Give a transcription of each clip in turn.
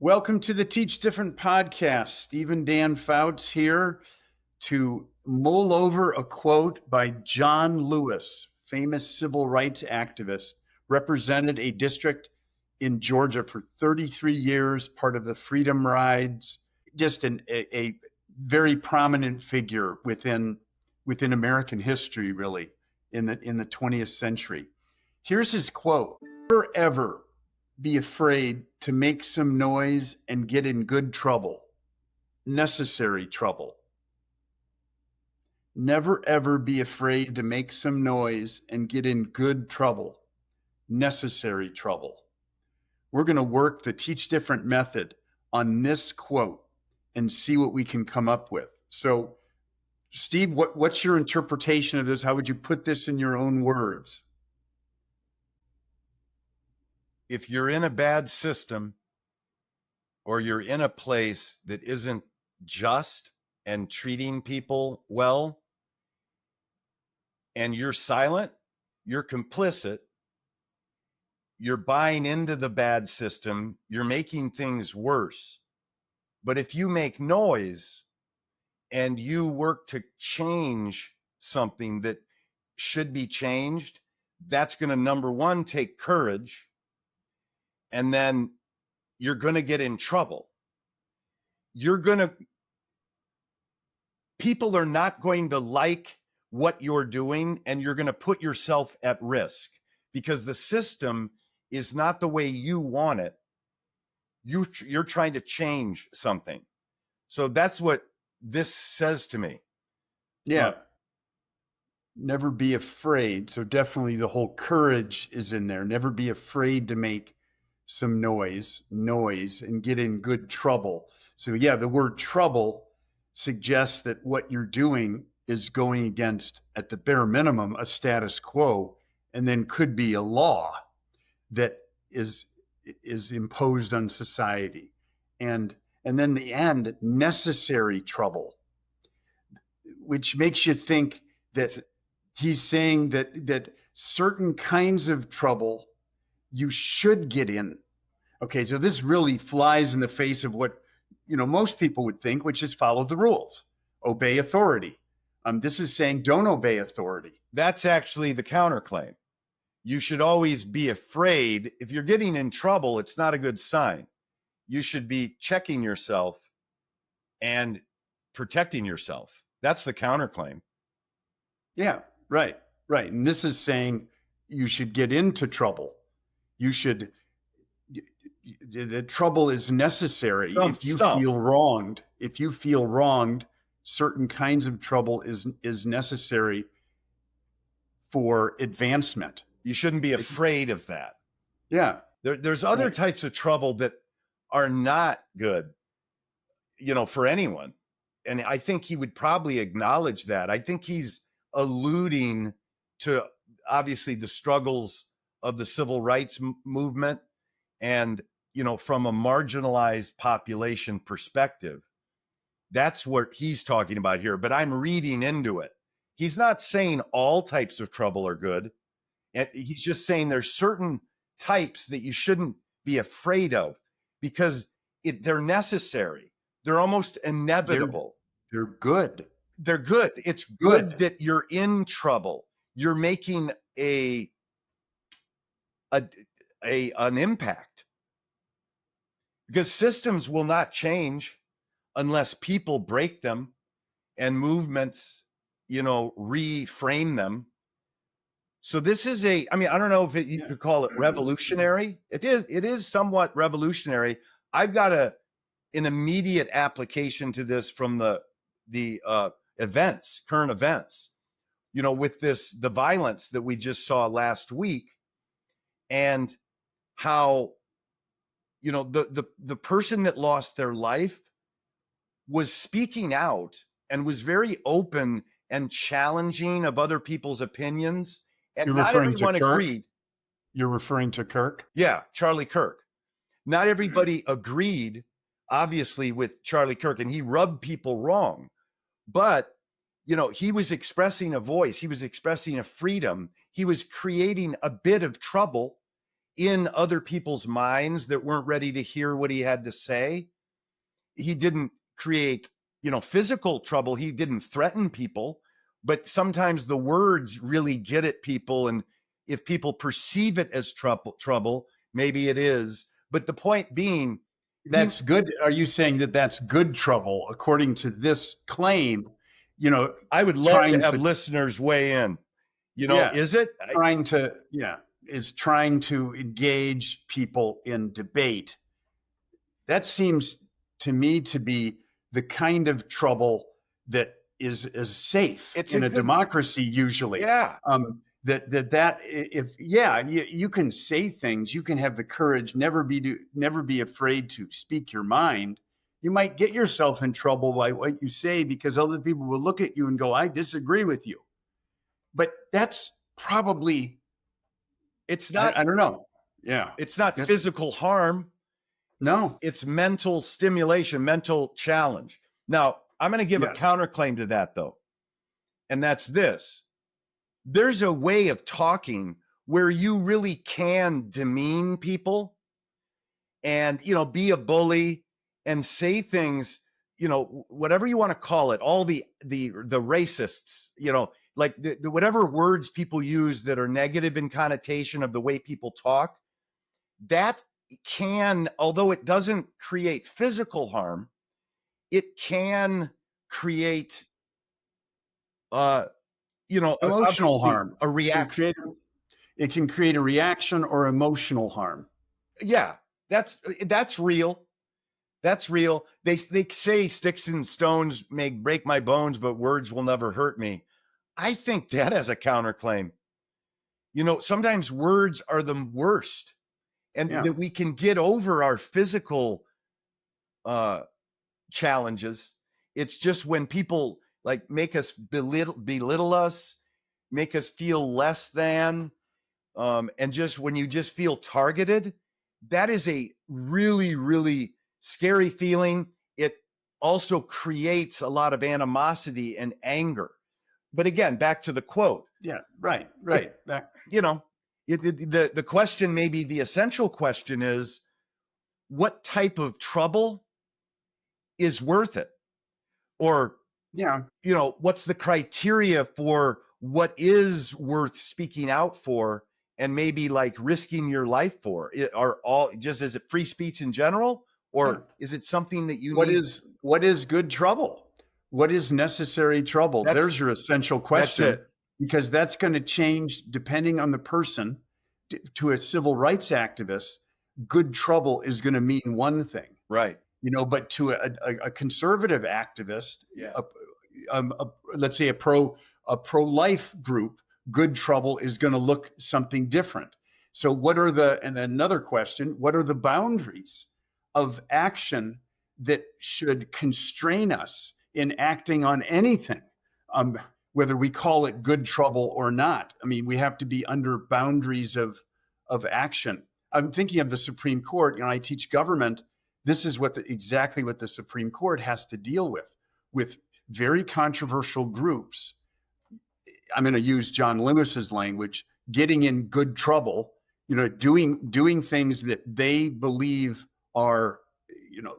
Welcome to the Teach Different podcast. Steve and Dan Fouts here to mull over a quote by John Lewis, famous civil rights activist, represented a district in Georgia for 33 years, part of the Freedom Rides, just a very prominent figure within American history, really, in the 20th century. Here's his quote: "Never ever be afraid to make some noise and get in good trouble, necessary trouble. Never ever be afraid to make some noise and get in good trouble, necessary trouble." We're going to work the Teach Different method on this quote and see what we can come up with. So, Steve, what's your interpretation of this? How would you put this in your own words? If you're in a bad system or you're in a place that isn't just and treating people well, and you're silent, you're complicit, you're buying into the bad system, you're making things worse. But if you make noise and you work to change something that should be changed, that's going to, number one, take courage. And then you're going to get in trouble. People are not going to like what you're doing, and you're going to put yourself at risk because the system is not the way you want it. You're trying to change something. So that's what this says to me. Yeah. Never be afraid. So definitely the whole courage is in there. Never be afraid to make some noise and get in good trouble. So yeah, the word trouble suggests that what you're doing is going against, at the bare minimum, a status quo, and then could be a law that is imposed on society. And then the end, necessary trouble, which makes you think that he's saying that certain kinds of trouble you should get in. Okay, so this really flies in the face of what most people would think, which is follow the rules, obey authority. This is saying don't obey authority. That's actually the counterclaim. You should always be afraid. If you're getting in trouble, it's not a good sign. You should be checking yourself and protecting yourself. That's the counterclaim. Yeah, right. And this is saying you should get into trouble. The trouble is necessary if you feel wronged. Certain kinds of trouble is necessary for advancement. You shouldn't be afraid of that. Yeah. There's other types of trouble that are not good, for anyone. And I think he would probably acknowledge that. I think he's alluding to, obviously, the struggles of the civil rights movement and, from a marginalized population perspective. That's what he's talking about here, but I'm reading into it. He's not saying all types of trouble are good. And he's just saying there's certain types that you shouldn't be afraid of because they're necessary. They're almost inevitable. They're good. They're good. It's good that you're in trouble. You're making an impact, because systems will not change unless people break them and movements, reframe them. So this is I don't know if you could call it revolutionary. It is somewhat revolutionary. I've got an immediate application to this from the current events, with the violence that we just saw last week, and how, the person that lost their life was speaking out and was very open and challenging of other people's opinions. And not everyone agreed. You're referring to Kirk? Yeah, Charlie Kirk. Not everybody agreed, obviously, with Charlie Kirk, and he rubbed people wrong. But, he was expressing a voice. He was expressing a freedom. He was creating a bit of trouble in other people's minds that weren't ready to hear what he had to say. He didn't create, physical trouble. He didn't threaten people, but sometimes the words really get at people. And if people perceive it as trouble, maybe it is. But the point being, That's good. Are you saying that that's good trouble according to this claim? I would love to trying have to, listeners weigh in. yeah, Is it? is trying to engage people in debate. That seems to me to be the kind of trouble that is safe It's in a a good, democracy usually. yeah. You can say things, you can have the courage, never be afraid to speak your mind. You might get yourself in trouble by what you say because other people will look at you and go, I disagree with you. But that's probably, It's not, I don't know. Yeah. it's not That's, physical harm. no. It's mental stimulation, mental challenge. Now, I'm going to give a Yes. counterclaim to that, though. And that's this. There's a way of talking where you really can demean people and, be a bully and say things, whatever you want to call it, all the racists, like whatever words people use that are negative in connotation of the way people talk, that can, although it doesn't create physical harm, it can create, Emotional obviously harm. a reaction. It can create a reaction or emotional harm. Yeah, that's real. That's real. They say sticks and stones may break my bones, but words will never hurt me. I think that has a counterclaim. Sometimes words are the worst, and Yeah. that we can get over our physical challenges. It's just when people like make us belittle us, make us feel less than, and just when you just feel targeted, that is a really, really scary feeling. It also creates a lot of animosity and anger. But again, back to the quote. Yeah. Right. The question, maybe the essential question is, what type of trouble is worth it? Or, Yeah. what's the criteria for what is worth speaking out for and maybe like risking your life for? Is it free speech in general, or is it something that you need? What is good trouble? What is necessary trouble? That's There's your essential that's question, it. because that's going to change depending on the person. To a civil rights activist, good trouble is going to mean one thing, Right. but to a conservative activist, Yeah. let's say a pro-life group, good trouble is going to look something different. So and then another question, what are the boundaries of action that should constrain us in acting on anything, whether we call it good trouble or not? I mean, we have to be under boundaries of action. I'm thinking of the Supreme Court. I teach government. This is exactly what the Supreme Court has to deal with very controversial groups. I'm going to use John Lewis's language, getting in good trouble, doing things that they believe are,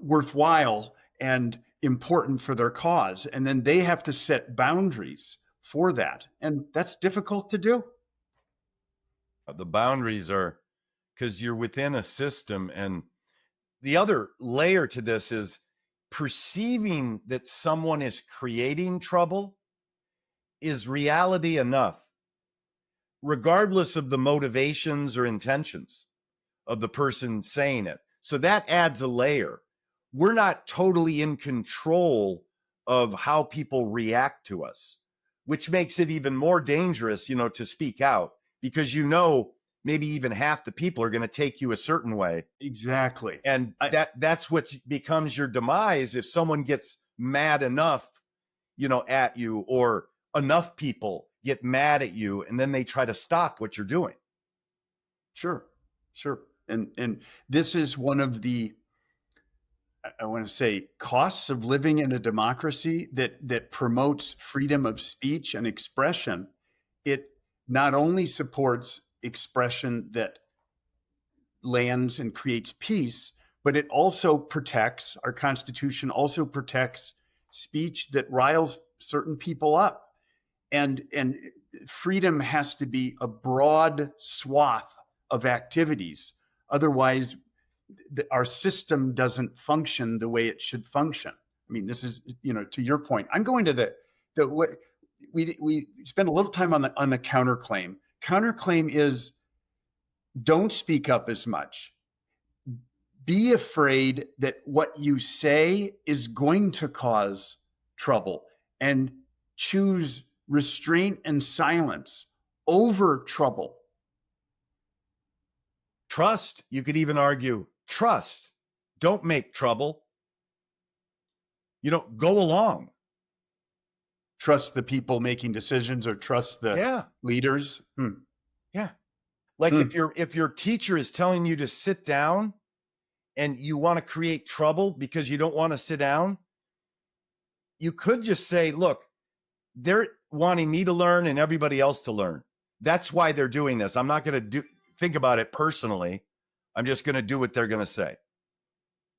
worthwhile and important for their cause. And then they have to set boundaries for that. And that's difficult to do. The boundaries are because you're within a system. And the other layer to this is perceiving that someone is creating trouble is reality enough, regardless of the motivations or intentions of the person saying it. So that adds a layer. We're not totally in control of how people react to us, which makes it even more dangerous, to speak out, because maybe even half the people are going to take you a certain way. Exactly. And that's what becomes your demise if someone gets mad enough, at you, or enough people get mad at you, and then they try to stop what you're doing. Sure. And this is one of the, I want to say, costs of living in a democracy that promotes freedom of speech and expression. It not only supports expression that lands and creates peace, but it also protects, our Constitution also protects speech that riles certain people up. And freedom has to be a broad swath of activities. Otherwise, our system doesn't function the way it should function. I mean, this is, to your point. I'm going to the what we spend a little time on the counterclaim. Counterclaim is don't speak up as much. Be afraid that what you say is going to cause trouble, and choose restraint and silence over trouble. Trust, you could even argue, trust. Don't make trouble. Go along. Trust the people making decisions, or trust the leaders. Yeah. Like if your teacher is telling you to sit down and you want to create trouble because you don't want to sit down, you could just say, look, they're wanting me to learn and everybody else to learn. That's why they're doing this. I'm not going to think about it personally. I'm just going to do what they're going to say.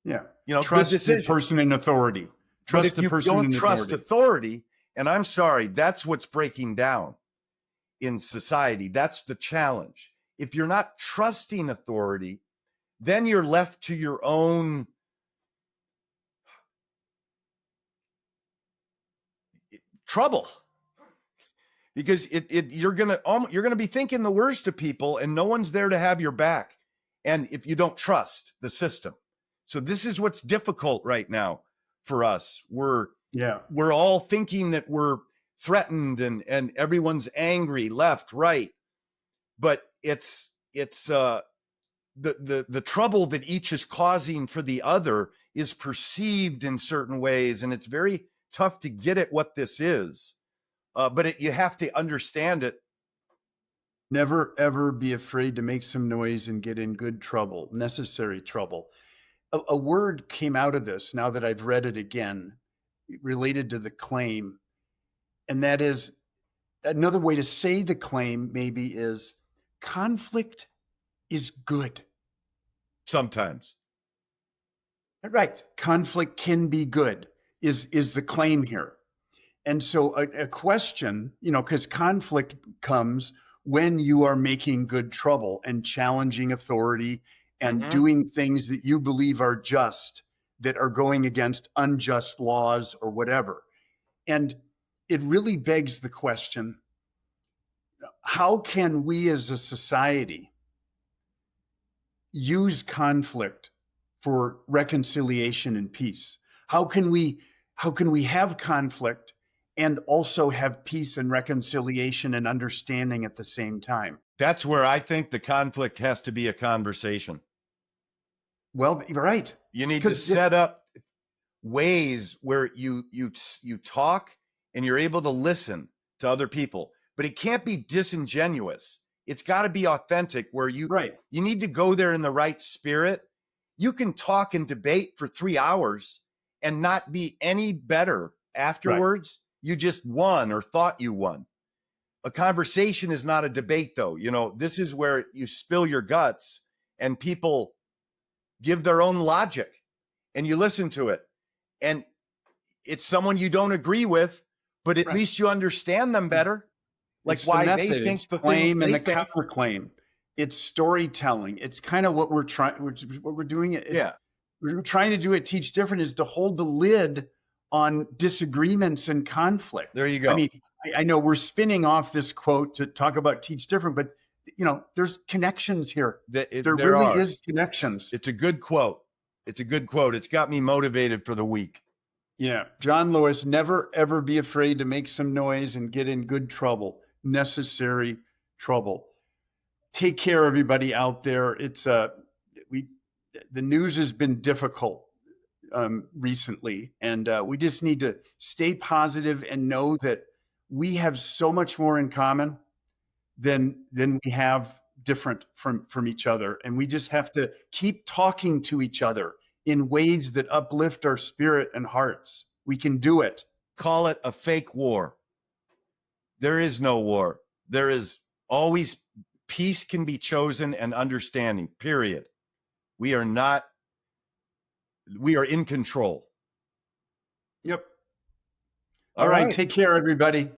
Yeah. Trust the person in authority. Trust the person in authority. But if you don't trust authority, and I'm sorry, that's what's breaking down in society. That's the challenge. If you're not trusting authority, then you're left to your own trouble, because you're gonna be thinking the worst of people, and no one's there to have your back. And if you don't trust the system, so this is what's difficult right now for us. We're all thinking that we're threatened, and everyone's angry, left, right, but it's the trouble that each is causing for the other is perceived in certain ways, and it's very tough to get at what this is. But you have to understand it. Never, ever be afraid to make some noise and get in good trouble, necessary trouble. A word came out of this now that I've read it again, related to the claim. And that is, another way to say the claim maybe is, conflict is good. Sometimes. Right. Conflict can be good, is the claim here. And so a question, because conflict comes when you are making good trouble and challenging authority and doing things that you believe are just, that are going against unjust laws or whatever. And it really begs the question, how can we as a society use conflict for reconciliation and peace? How can we have conflict and also have peace and reconciliation and understanding at the same time? That's where I think the conflict has to be a conversation. Well, right. You need to set up ways where you talk and you're able to listen to other people, but it can't be disingenuous. It's got to be authentic, where you need to go there in the right spirit. You can talk and debate for 3 hours and not be any better afterwards. You just won, or thought you won. A conversation is not a debate, though. This is where you spill your guts and people give their own logic and you listen to it. And it's someone you don't agree with, but at least you understand them better. Like why they think the claim and the counterclaim. It's storytelling. It's kind of what we're doing. We're trying to do at Teach Different, is to hold the lid on disagreements and conflict. There you go. I mean, I know we're spinning off this quote to talk about Teach Different, but there's connections here. There really is connections. It's a good quote. It's got me motivated for the week. Yeah. John Lewis, never, ever be afraid to make some noise and get in good trouble, necessary trouble. Take care, everybody out there. The news has been difficult recently, and we just need to stay positive and know that we have so much more in common than we have different from each other. And we just have to keep talking to each other in ways that uplift our spirit and hearts. We can do it. Call it a fake war. There is no war. There is always Peace can be chosen and understanding, period. We are in control. Yep. All All right. right. Take care, everybody.